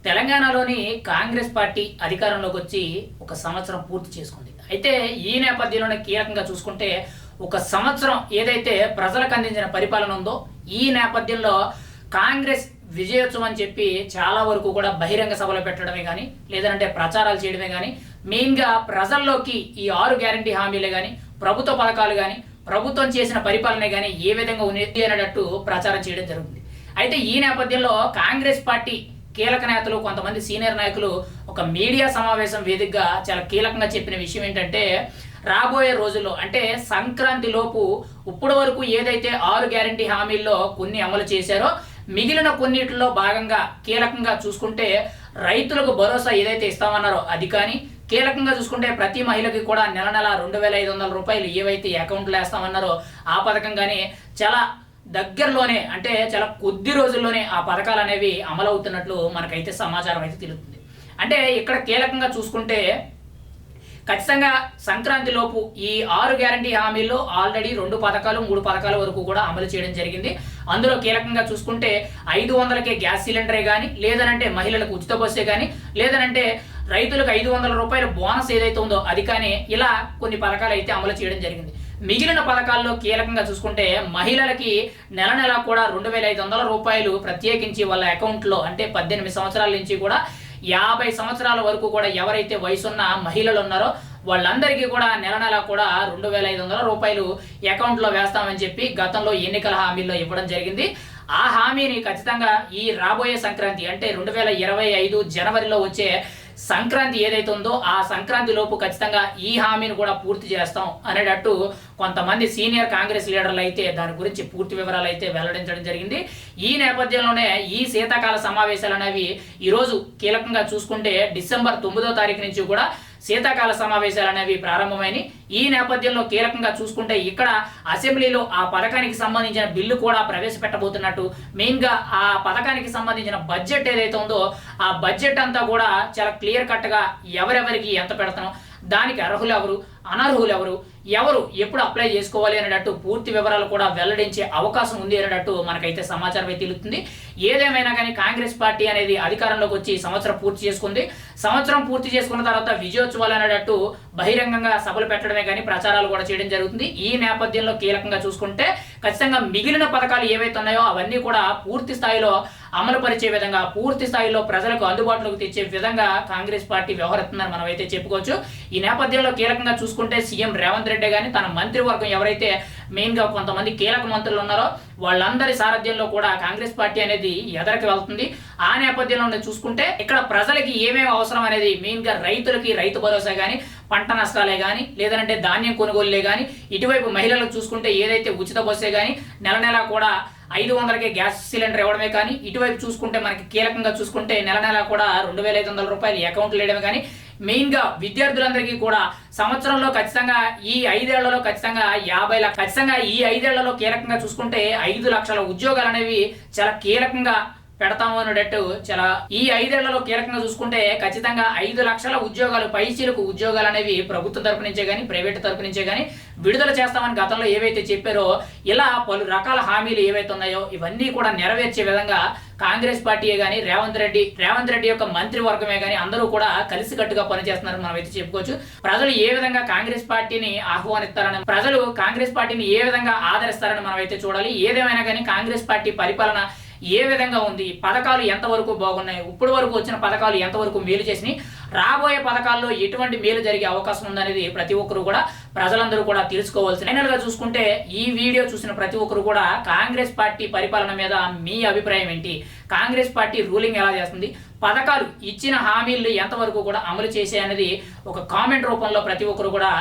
తెలంగాణలోని కాంగ్రెస్ పార్టీ అధికారంలోకి వచ్చి ఒక సంవత్సరం పూర్తి చేసుకుంది. అయితే ఈ నేపథ్యంలోనే కీలకంగా చూసుకుంటే ఒక సంవత్సరం ఏదైతే ప్రజలకు అందించిన పరిపాలన ఉందో ఈ నేపథ్యంలో కాంగ్రెస్ విజయోత్సవం అని చెప్పి చాలా వరకు కూడా బహిరంగ సభలు పెట్టడమే కానీ లేదంటే ప్రచారాలు చేయడమే కానీ మెయిన్గా ప్రజల్లోకి ఈ 6 గ్యారంటీ హామీలే కానీ ప్రభుత్వ పథకాలు కానీ ప్రభుత్వం చేసిన పరిపాలన కానీ ఏ విధంగా ఉంది అనేటట్టు ప్రచారం చేయడం జరుగుతుంది. అయితే ఈ నేపథ్యంలో కాంగ్రెస్ పార్టీ కీలక నేతలు కొంతమంది సీనియర్ నాయకులు ఒక మీడియా సమావేశం వేదికగా చాలా కీలకంగా చెప్పిన విషయం ఏంటంటే రాబోయే రోజుల్లో అంటే సంక్రాంతి లోపు ఇప్పటి వరకు ఏదైతే 6 గ్యారంటీ హామీల్లో కొన్ని అమలు చేశారో మిగిలిన కొన్నిటిలో భాగంగా కీలకంగా చూసుకుంటే రైతులకు భరోసా ఏదైతే ఇస్తామన్నారో అది కానీ కీలకంగా చూసుకుంటే ప్రతి మహిళకి కూడా నెల నెల 2,500 రూపాయలు ఏవైతే అకౌంట్లో వేస్తామన్నారో ఆ పథకం కానీ చాలా దగ్గరలోనే అంటే చాలా కొద్ది రోజుల్లోనే ఆ పథకాలు అనేవి అమలవుతున్నట్లు మనకైతే సమాచారం అయితే తెలుస్తుంది. అంటే ఇక్కడ కీలకంగా చూసుకుంటే ఖచ్చితంగా సంక్రాంతి లోపు ఈ 6 గ్యారంటీ హామీల్లో ఆల్రెడీ 2 పథకాలు 3 పథకాల వరకు కూడా అమలు చేయడం జరిగింది. అందులో కీలకంగా చూసుకుంటే 500కే గ్యాస్ సిలిండరే కానీ లేదనంటే మహిళలకు ఉచిత బస్సే కానీ లేదనంటే రైతులకు 500 రూపాయల బోనస్ ఏదైతే ఉందో అది కానీ ఇలా కొన్ని పథకాలు అయితే అమలు చేయడం జరిగింది. మిగిలిన పథకాల్లో కీలకంగా చూసుకుంటే మహిళలకి నెల నెల కూడా 2,500 రూపాయలు ప్రత్యేకించి వాళ్ళ అకౌంట్లో అంటే 18 సంవత్సరాల నుంచి కూడా 50 సంవత్సరాల వరకు కూడా ఎవరైతే వయసున్న మహిళలు ఉన్నారో వాళ్ళందరికీ కూడా నెల నెల కూడా 2,500 రూపాయలు అకౌంట్లో వేస్తామని చెప్పి గతంలో ఎన్నికల హామీల్లో ఇవ్వడం జరిగింది. ఆ హామీని ఖచ్చితంగా ఈ రాబోయే సంక్రాంతి అంటే 2025 జనవరిలో వచ్చే సంక్రాంతి ఏదైతే ఉందో ఆ సంక్రాంతి లోపు ఖచ్చితంగా ఈ హామీని కూడా పూర్తి చేస్తాం అనేటట్టు కొంతమంది సీనియర్ కాంగ్రెస్ లీడర్లు అయితే దాని గురించి పూర్తి వివరాలు అయితే వెల్లడించడం జరిగింది. ఈ నేపథ్యంలోనే ఈ శీతాకాల సమావేశాలు అనేవి ఈరోజు కీలకంగా చూసుకుంటే డిసెంబర్ 9వ తారీఖు నుంచి కూడా శీతాకాల సమావేశాలు అనేవి ప్రారంభమైనవి. ఈ నేపథ్యంలో కీలకంగా చూసుకుంటే ఇక్కడ అసెంబ్లీలో ఆ పథకానికి సంబంధించిన బిల్లు కూడా ప్రవేశపెట్టబోతున్నట్టు మెయిన్గా ఆ పథకానికి సంబంధించిన బడ్జెట్ ఏదైతే ఉందో ఆ బడ్జెట్ అంతా కూడా చాలా క్లియర్ కట్గా ఎవరెవరికి ఎంత పెడతానో దానికి అర్హులు ఎవరు అనర్హులు ఎవరు ఎవరు ఎప్పుడు అప్లై చేసుకోవాలి అనేటట్టు పూర్తి వివరాలు కూడా వెల్లడించే అవకాశం ఉంది అనేటట్టు మనకైతే సమాచారం అయితే తెలుస్తుంది. ఏదేమైనా కానీ కాంగ్రెస్ పార్టీ అనేది అధికారంలోకి వచ్చి సంవత్సరం పూర్తి చేసుకుంది. సంవత్సరం పూర్తి చేసుకున్న తర్వాత విజయోత్సవాలు అనేటట్టు బహిరంగంగా సభలు పెట్టడమే కానీ ప్రచారాలు కూడా చేయడం జరుగుతుంది. ఈ నేపథ్యంలో కీలకంగా చూసుకుంటే ఖచ్చితంగా మిగిలిన పథకాలు ఏవైతే ఉన్నాయో అవన్నీ కూడా పూర్తి స్థాయిలో అమలు పరిచే విధంగా పూర్తి స్థాయిలో ప్రజలకు అందుబాటులోకి తెచ్చే విధంగా కాంగ్రెస్ పార్టీ వ్యవహరిస్తుందని మనం అయితే చెప్పుకోవచ్చు. ఈ నేపథ్యంలో కీలకంగా చూసుకుంటే సీఎం రేవంత్ రెడ్డి కానీ తన మంత్రివర్గం ఎవరైతే మెయిన్గా కొంతమంది కీలక మంత్రులు ఉన్నారో వాళ్ళందరి సారథ్యంలో కూడా కాంగ్రెస్ పార్టీ అనేది ఎదరికి వెళ్తుంది. ఆ నేపథ్యంలో చూసుకుంటే ఇక్కడ ప్రజలకి ఏమేమి అవసరం అనేది మెయిన్గా రైతులకి రైతు భరోసా కానీ పంట నష్టాలే కానీ లేదంటే ధాన్యం కొనుగోలులే కానీ ఇటువైపు మహిళలకు చూసుకుంటే ఏదైతే ఉచిత బస్సే కానీ నెల నెల కూడా 500కే గ్యాస్ సిలిండర్ ఇవ్వడమే కానీ ఇటువైపు చూసుకుంటే మనకి కీలకంగా చూసుకుంటే నెల నెల కూడా 2,500 రూపాయలు అకౌంట్లు వేయడమే కానీ మెయిన్గా విద్యార్థులందరికీ కూడా సంవత్సరంలో ఖచ్చితంగా ఈ 5 ఏళ్లలో ఖచ్చితంగా 50 లక్షలు ఖచ్చితంగా ఈ 5 ఏళ్లలో కీలకంగా చూసుకుంటే 5 లక్షల ఉద్యోగాలు అనేవి చాలా కీలకంగా పెడతాము అనేటట్టు చాలా ఈ 5 ఏళ్లలో కీలకంగా చూసుకుంటే ఖచ్చితంగా 5 లక్షల ఉద్యోగాలు పైచీలకు ఉద్యోగాలు అనేవి ప్రభుత్వం తరపు నుంచే కానీ ప్రైవేట్ తరపు నుంచే కానీ విడుదల చేస్తామని గతంలో ఏవైతే చెప్పారో ఇలా పలు రకాల హామీలు ఏవైతే ఉన్నాయో ఇవన్నీ కూడా నెరవేర్చే విధంగా కాంగ్రెస్ పార్టీయే కానీ రేవంత్ రెడ్డి యొక్క మంత్రివర్గమే కానీ అందరూ కూడా కలిసికట్టుగా పనిచేస్తున్నారని మనం అయితే చెప్పుకోవచ్చు. ప్రజలు ఏ విధంగా కాంగ్రెస్ పార్టీని ఆహ్వానిస్తారని ప్రజలు కాంగ్రెస్ పార్టీని ఏ విధంగా ఆదరిస్తారని మనం అయితే చూడాలి. ఏదేమైనా కానీ కాంగ్రెస్ పార్టీ పరిపాలన ఏ విధంగా ఉంది, పథకాలు ఎంతవరకు బాగున్నాయి, ఇప్పటి వరకు వచ్చిన పథకాలు ఎంతవరకు మేలు చేసినాయి, రాబోయే పథకాల్లో ఎటువంటి మేలు జరిగే అవకాశం ఉందనేది ప్రతి ఒక్కరు కూడా ప్రజలందరూ కూడా తెలుసుకోవాల్సి. ఫైనల్గా చూసుకుంటే ఈ వీడియో చూసిన ప్రతి ఒక్కరు కూడా కాంగ్రెస్ పార్టీ పరిపాలన మీద మీ అభిప్రాయం ఏంటి, కాంగ్రెస్ పార్టీ రూలింగ్ ఎలా చేస్తుంది, పథకాలు ఇచ్చిన హామీలు ఎంతవరకు కూడా అమలు చేసే అనేది ఒక కామెంట్ రూపంలో ప్రతి ఒక్కరు కూడా